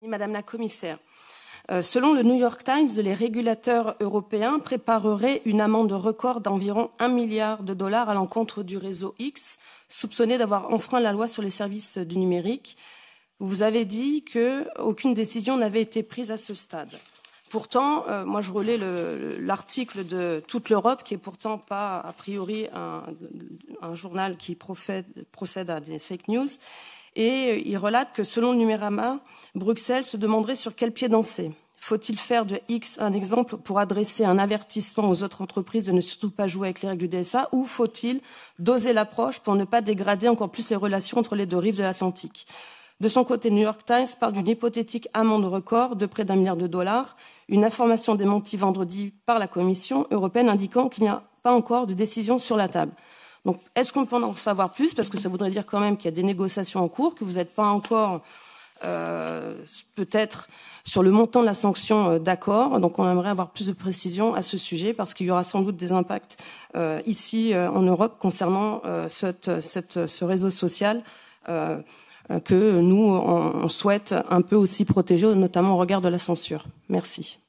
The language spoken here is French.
Madame la Commissaire. Selon le New York Times, les régulateurs européens prépareraient une amende record d'environ 1 milliard de dollars à l'encontre du réseau X, soupçonné d'avoir enfreint la loi sur les services du numérique. Vous avez dit qu'aucune décision n'avait été prise à ce stade. Pourtant, moi je relais l'article de Toute l'Europe, qui est pourtant pas a priori un journal qui procède à des fake news, et il relate que selon le Numérama, Bruxelles se demanderait sur quel pied danser. Faut-il faire de X un exemple pour adresser un avertissement aux autres entreprises de ne surtout pas jouer avec les règles du DSA, ou faut-il doser l'approche pour ne pas dégrader encore plus les relations entre les deux rives de l'Atlantique? De son côté, New York Times parle d'une hypothétique amende record de près d'1 milliard de dollars, une information démentie vendredi par la Commission européenne indiquant qu'il n'y a pas encore de décision sur la table. Donc, est-ce qu'on peut en savoir plus? Parce que ça voudrait dire quand même qu'il y a des négociations en cours, que vous n'êtes pas encore peut-être sur le montant de la sanction d'accord. Donc, on aimerait avoir plus de précisions à ce sujet, parce qu'il y aura sans doute des impacts ici en Europe concernant ce réseau social que nous, on souhaite un peu aussi protéger, notamment au regard de la censure. Merci.